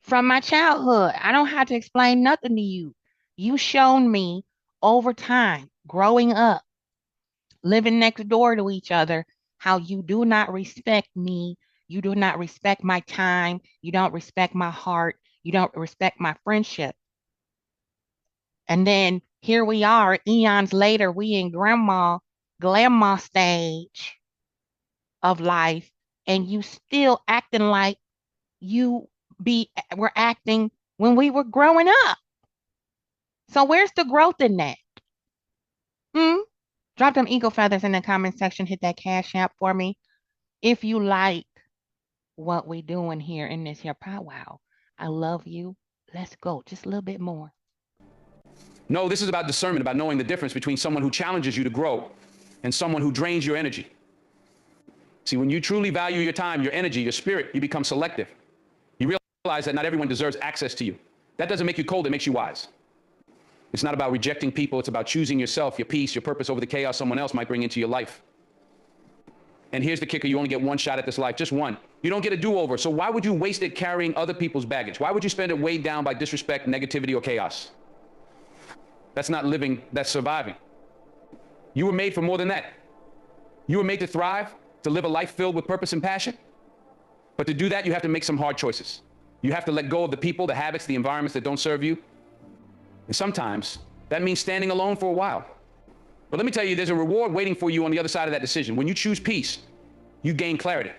from my childhood. I don't have to explain nothing to you. You shown me over time, growing up, living next door to each other, how you do not respect me. You do not respect my time. You don't respect my heart. You don't respect my friendship. And then here we are, eons later, we in grandma stage of life, and you still acting like you were acting when we were growing up. So where's the growth in that? Hmm? Drop them eagle feathers in the comment section. Hit that cash app for me if you like what we doing here in this here powwow. I love you. Let's go. Just a little bit more. No, this is about discernment, about knowing the difference between someone who challenges you to grow and someone who drains your energy. See, when you truly value your time, your energy, your spirit, you become selective. You realize that not everyone deserves access to you. That doesn't make you cold, it makes you wise. It's not about rejecting people, it's about choosing yourself, your peace, your purpose over the chaos someone else might bring into your life. And here's the kicker, you only get one shot at this life, just one. You don't get a do-over, so why would you waste it carrying other people's baggage? Why would you spend it weighed down by disrespect, negativity, or chaos? That's not living, that's surviving. You were made for more than that. You were made to thrive, to live a life filled with purpose and passion. But to do that, you have to make some hard choices. You have to let go of the people, the habits, the environments that don't serve you. And sometimes that means standing alone for a while. But let me tell you, there's a reward waiting for you on the other side of that decision. When you choose peace, you gain clarity.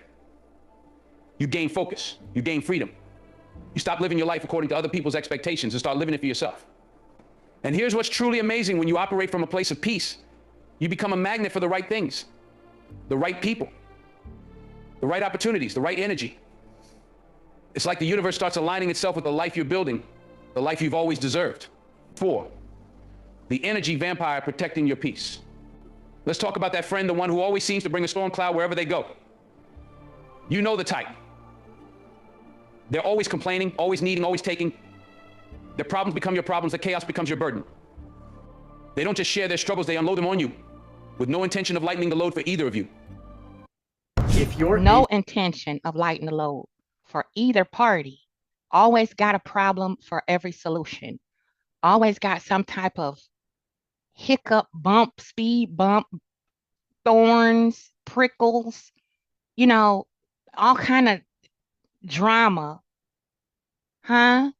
You gain focus. You gain freedom. You stop living your life according to other people's expectations and start living it for yourself. And here's what's truly amazing: when you operate from a place of peace, you become a magnet for the right things, the right people, the right opportunities, the right energy. It's like the universe starts aligning itself with the life you're building, the life you've always deserved. 4, the energy vampire protecting your peace. Let's talk about that friend, the one who always seems to bring a storm cloud wherever they go. You know the type. They're always complaining, always needing, always taking. Their problems become your problems, the chaos becomes your burden. They don't just share their struggles, they unload them on you with no intention of lightening the load for either of you. If you're no intention of lightening the load for either party, always got a problem for every solution, always got some type of hiccup, bump, speed bump, thorns, prickles, all kind of drama. Huh?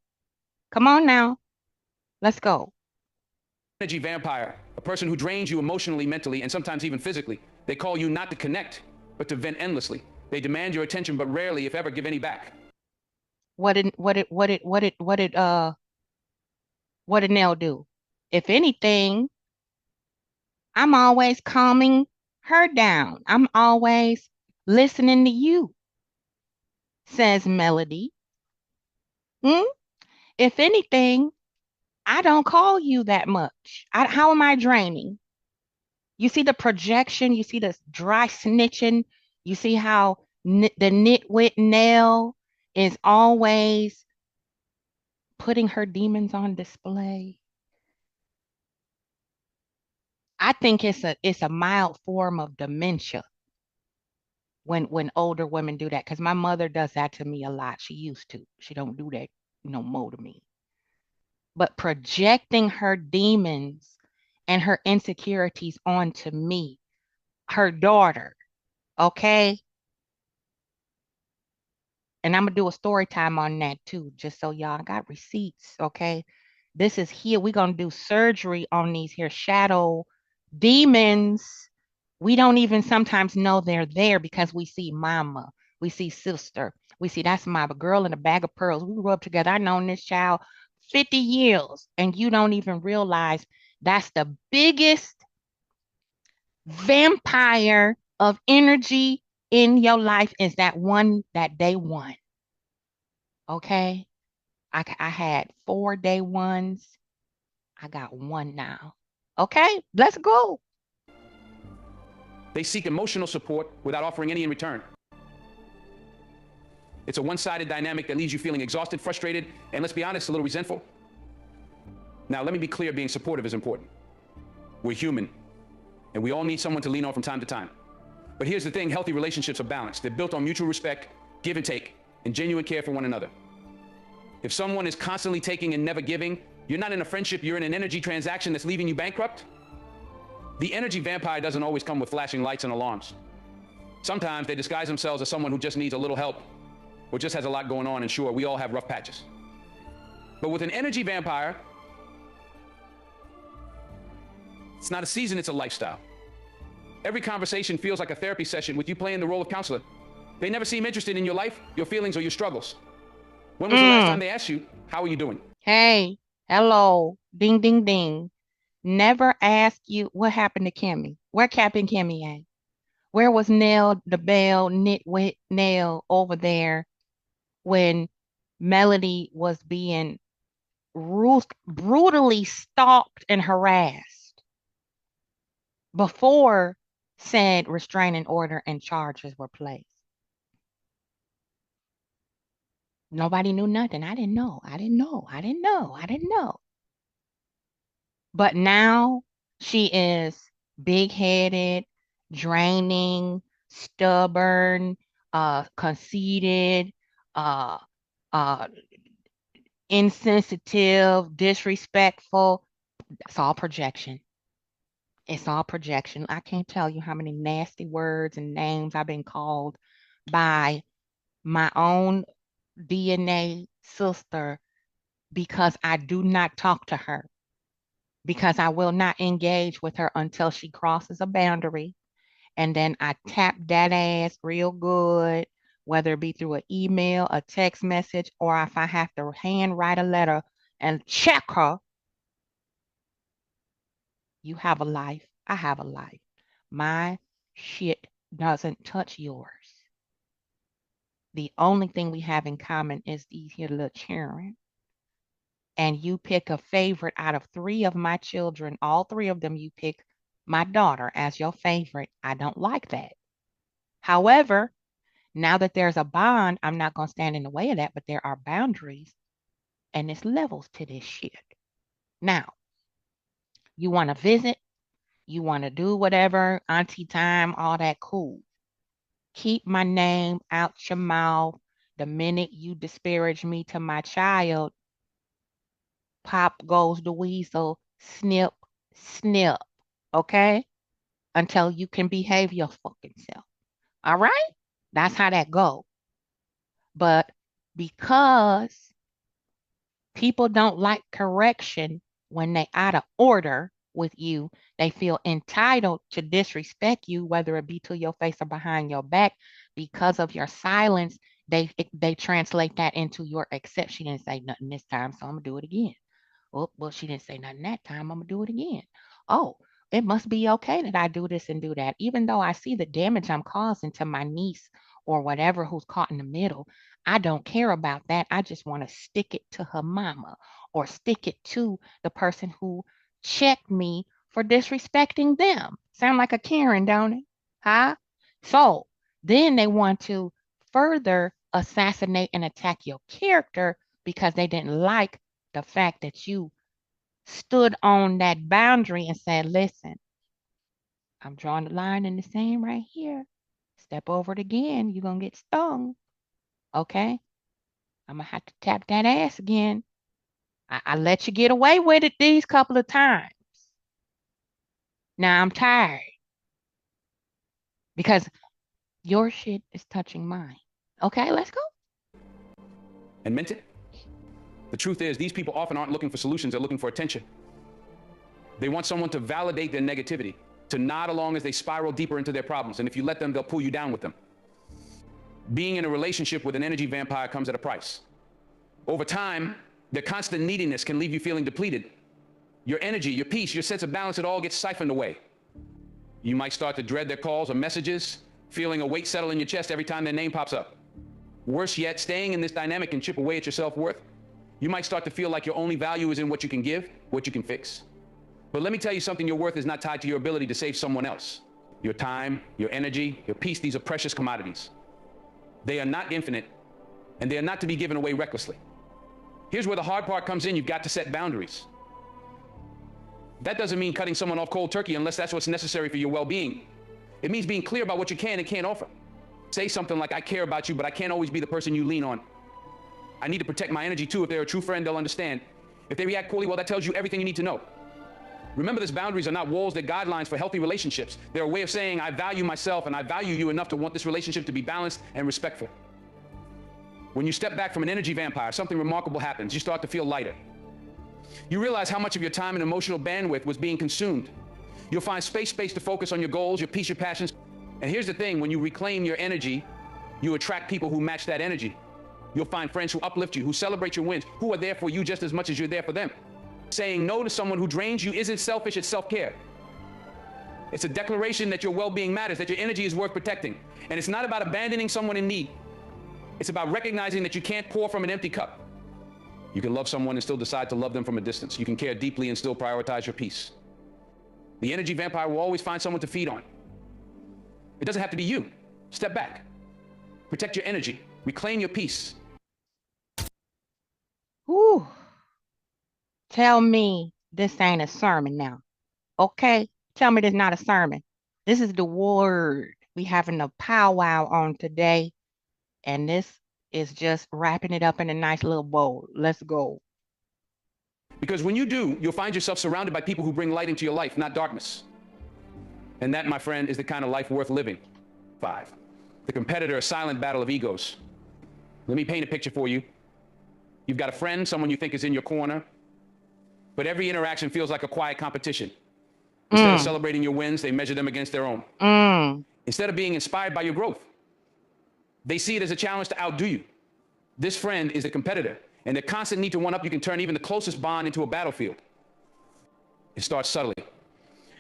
Come on now. Let's go. Energy vampire, a person who drains you emotionally, mentally, and sometimes even physically. They call you not to connect, but to vent endlessly. They demand your attention, but rarely, if ever, give any back. What did Nell do? If anything, I'm always calming her down. I'm always listening to you, says Melody. If anything, I don't call you that much. How am I draining? You see the projection, you see the dry snitching, you see how the NitWit Nell is always putting her demons on display. I think it's a mild form of dementia when older women do that, because my mother does that to me a lot. She used to. She don't do that no more to me. But projecting her demons and her insecurities onto me, her daughter, okay? And I'm gonna do a story time on that too, just so y'all got receipts, okay? This is here. We're gonna do surgery on these here shadow demons. We don't even sometimes know they're there because we see mama, we see sister, we see that's my girl in a bag of pearls. We grew up together. I've known this child 50 years, and you don't even realize that's the biggest vampire of energy in your life, is that day one. Okay? I had 4 day ones. I got 1 now. Okay? Let's go. They seek emotional support without offering any in return. It's a one-sided dynamic that leaves you feeling exhausted, frustrated, and let's be honest, a little resentful. Now, let me be clear, being supportive is important. We're human, and we all need someone to lean on from time to time. But here's the thing, healthy relationships are balanced. They're built on mutual respect, give and take, and genuine care for one another. If someone is constantly taking and never giving, you're not in a friendship, you're in an energy transaction that's leaving you bankrupt. The energy vampire doesn't always come with flashing lights and alarms. Sometimes they disguise themselves as someone who just needs a little help or just has a lot going on, and sure, we all have rough patches. But with an energy vampire, it's not a season, it's a lifestyle. Every conversation feels like a therapy session with you playing the role of counselor. They never seem interested in your life, your feelings, or your struggles. When was the last time they asked you, how are you doing? Hey, hello, ding, ding, ding. Never ask you what happened to Kimmy. Where Captain Kimmy at? Where was Nell, the Bell, NitWit Nell over there when Melody was being brutally stalked and harassed before said restraining order and charges were placed? Nobody knew nothing. I didn't know. I didn't know. I didn't know. I didn't know. But now she is big-headed, draining, stubborn, conceited, uh, uh, insensitive, disrespectful. It's all projection. It's all projection. I can't tell you how many nasty words and names I've been called by my own DNA sister because I do not talk to her, because I will not engage with her until she crosses a boundary. And then I tap that ass real good, whether it be through an email, a text message, or if I have to handwrite a letter and check her. You have a life. I have a life. My shit doesn't touch yours. The only thing we have in common is these here little children. And you pick a favorite out of 3 of my children, all 3 of them, you pick my daughter as your favorite. I don't like that. However, now that there's a bond, I'm not going to stand in the way of that, but there are boundaries and there's levels to this shit. Now, you want to visit, you want to do whatever, auntie time, all that, cool. Keep my name out your mouth. The minute you disparage me to my child, pop goes the weasel, snip, snip, okay? Until you can behave your fucking self. All right? That's how that goes. But because people don't like correction when they out of order with you, they feel entitled to disrespect you, whether it be to your face or behind your back. Because of your silence, they translate that into your accept. She didn't say nothing this time, so I'm gonna do it again. Oh, well, she didn't say nothing that time. I'm gonna do it again. Oh, it must be okay that I do this and do that, even though I see the damage I'm causing to my niece or whatever who's caught in the middle. I don't care about that. I just want to stick it to her mama or stick it to the person who checked me for disrespecting them. Sound like a Karen, don't it? Huh? So then they want to further assassinate and attack your character because they didn't like the fact that you stood on that boundary and said, listen, I'm drawing the line in the sand right here. Step over it again, you're going to get stung. Okay? I'm going to have to tap that ass again. I let you get away with it these couple of times. Now I'm tired because your shit is touching mine. Okay, let's go. And meant it. The truth is, these people often aren't looking for solutions, they're looking for attention. They want someone to validate their negativity, to nod along as they spiral deeper into their problems. And if you let them, they'll pull you down with them. Being in a relationship with an energy vampire comes at a price. Over time, their constant neediness can leave you feeling depleted. Your energy, your peace, your sense of balance, it all gets siphoned away. You might start to dread their calls or messages, feeling a weight settle in your chest every time their name pops up. Worse yet, staying in this dynamic can chip away at your self-worth. You might start to feel like your only value is in what you can give, what you can fix. But let me tell you something, your worth is not tied to your ability to save someone else. Your time, your energy, your peace, these are precious commodities. They are not infinite, and they are not to be given away recklessly. Here's where the hard part comes in. You've got to set boundaries. That doesn't mean cutting someone off cold turkey unless that's what's necessary for your well-being. It means being clear about what you can and can't offer. Say something like, I care about you, but I can't always be the person you lean on. I need to protect my energy too. If they're a true friend, they'll understand. If they react poorly, well, that tells you everything you need to know. Remember, these boundaries are not walls, they're guidelines for healthy relationships. They're a way of saying, I value myself and I value you enough to want this relationship to be balanced and respectful. when you step back from an energy vampire, something remarkable happens. You start to feel lighter. You realize how much of your time and emotional bandwidth was being consumed. You'll find space to focus on your goals, your peace, your passions. And here's the thing, when you reclaim your energy, you attract people who match that energy. You'll find friends who uplift you, who celebrate your wins, who are there for you just as much as you're there for them. Saying no to someone who drains you isn't selfish, it's self-care. It's a declaration that your well-being matters, that your energy is worth protecting. And it's not about abandoning someone in need. It's about recognizing that you can't pour from an empty cup. You can love someone and still decide to love them from a distance. You can care deeply and still prioritize your peace. The energy vampire will always find someone to feed on. It doesn't have to be you. Step back. Protect your energy. Reclaim your peace. Whew. Tell me this ain't a sermon now. Okay? Tell me this not a sermon. This is the word. We having a powwow on today. And this is just wrapping it up in a nice little bowl. Let's go. Because when you do, you'll find yourself surrounded by people who bring light into your life, not darkness. And that, my friend, is the kind of life worth living. 5. The competitor, a silent battle of egos. Let me paint a picture for you. You've got a friend, someone you think is in your corner, but every interaction feels like a quiet competition. Instead of celebrating your wins, they measure them against their own. Instead of being inspired by your growth, they see it as a challenge to outdo you. This friend is a competitor, and the constant need to one-up you can turn even the closest bond into a battlefield. It starts subtly.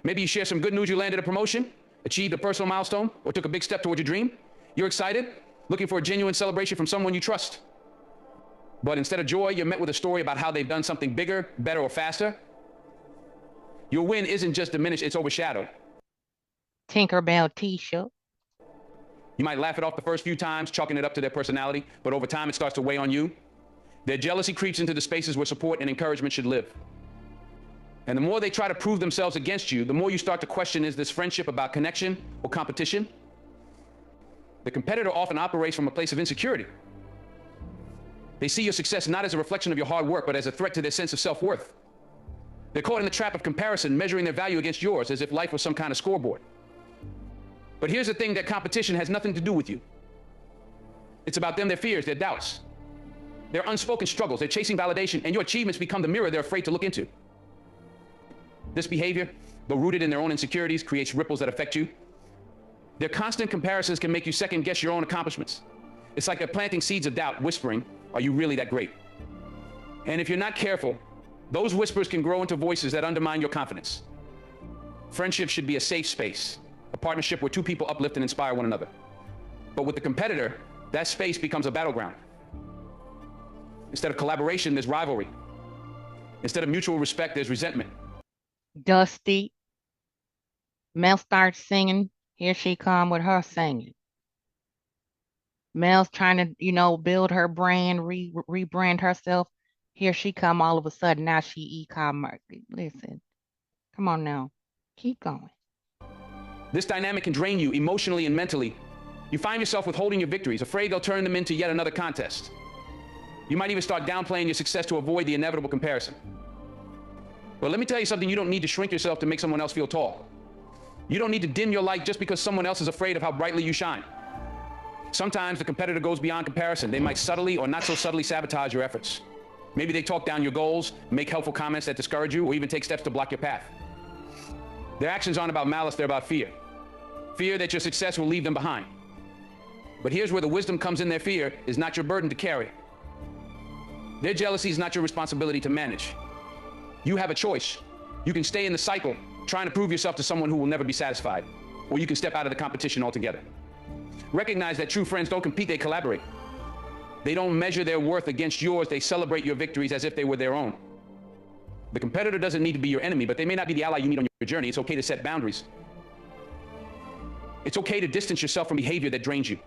Maybe you share some good news, you landed a promotion, achieved a personal milestone, or took a big step towards your dream. You're excited, looking for a genuine celebration from someone you trust. But instead of joy, you're met with a story about how they've done something bigger, better, or faster. Your win isn't just diminished, it's overshadowed. Tinkerbell t-shirt. You might laugh it off the first few times, chalking it up to their personality, but over time it starts to weigh on you. Their jealousy creeps into the spaces where support and encouragement should live. And the more they try to prove themselves against you, the more you start to question, is this friendship about connection or competition? The competitor often operates from a place of insecurity. They see your success not as a reflection of your hard work, but as a threat to their sense of self-worth. They're caught in the trap of comparison, measuring their value against yours as if life was some kind of scoreboard. But here's the thing, that competition has nothing to do with you. It's about them, their fears, their doubts, their unspoken struggles. They're chasing validation, and your achievements become the mirror they're afraid to look into. This behavior, though rooted in their own insecurities, creates ripples that affect you. Their constant comparisons can make you second-guess your own accomplishments. It's like they're planting seeds of doubt, whispering, "Are you really that great?" And if you're not careful, those whispers can grow into voices that undermine your confidence. Friendship should be a safe space, a partnership where two people uplift and inspire one another. But with the competitor, that space becomes a battleground. Instead of collaboration, there's rivalry. Instead of mutual respect, there's resentment. Dusty. Mel starts singing. Here she come with her singing. Mel's trying to, build her brand, rebrand herself. Here she come all of a sudden. Now she e-commerce. Listen, come on now. Keep going. This dynamic can drain you emotionally and mentally. You find yourself withholding your victories, afraid they'll turn them into yet another contest. You might even start downplaying your success to avoid the inevitable comparison. But let me tell you something, you don't need to shrink yourself to make someone else feel tall. You don't need to dim your light just because someone else is afraid of how brightly you shine. Sometimes the competitor goes beyond comparison. They might subtly or not so subtly sabotage your efforts. Maybe they talk down your goals, make helpful comments that discourage you, or even take steps to block your path. Their actions aren't about malice, they're about fear. Fear that your success will leave them behind. But here's where the wisdom comes in. Their fear is not your burden to carry. Their jealousy is not your responsibility to manage. You have a choice. You can stay in the cycle, trying to prove yourself to someone who will never be satisfied, or you can step out of the competition altogether. Recognize that true friends don't compete, they collaborate. They don't measure their worth against yours, they celebrate your victories as if they were their own. The competitor doesn't need to be your enemy, but they may not be the ally you need on your journey. It's okay to set boundaries. It's okay to distance yourself from behavior that drains you.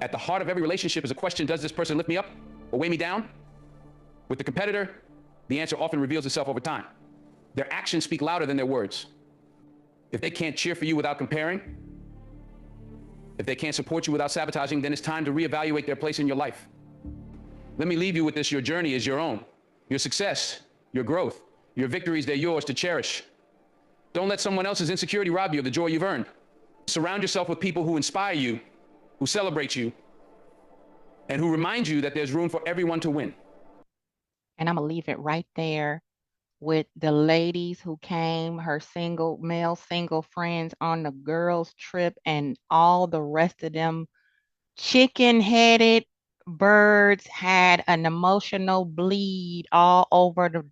At the heart of every relationship is a question, does this person lift me up or weigh me down? With the competitor, the answer often reveals itself over time. Their actions speak louder than their words. If they can't cheer for you without comparing, if they can't support you without sabotaging, then it's time to reevaluate their place in your life. Let me leave you with this: your journey is your own. Your success, your growth, your victories, they're yours to cherish. Don't let someone else's insecurity rob you of the joy you've earned. Surround yourself with people who inspire you, who celebrate you, and who remind you that there's room for everyone to win. And I'm going to leave it right there with the ladies who came, her male single friends on the girls' trip, and all the rest of them chicken-headed birds had an emotional bleed all over the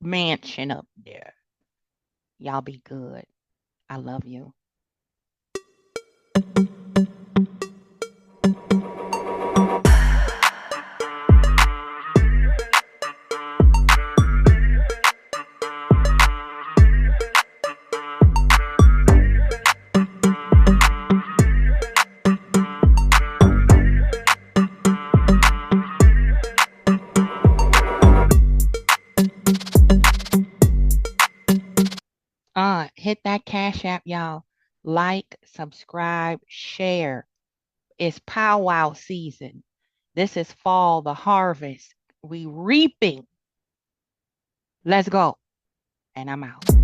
mansion up there. Y'all be good. I love you. Hit that Cash App, y'all. Like, subscribe, share. It's powwow season. This is fall, the harvest. We reaping. Let's go. And I'm out.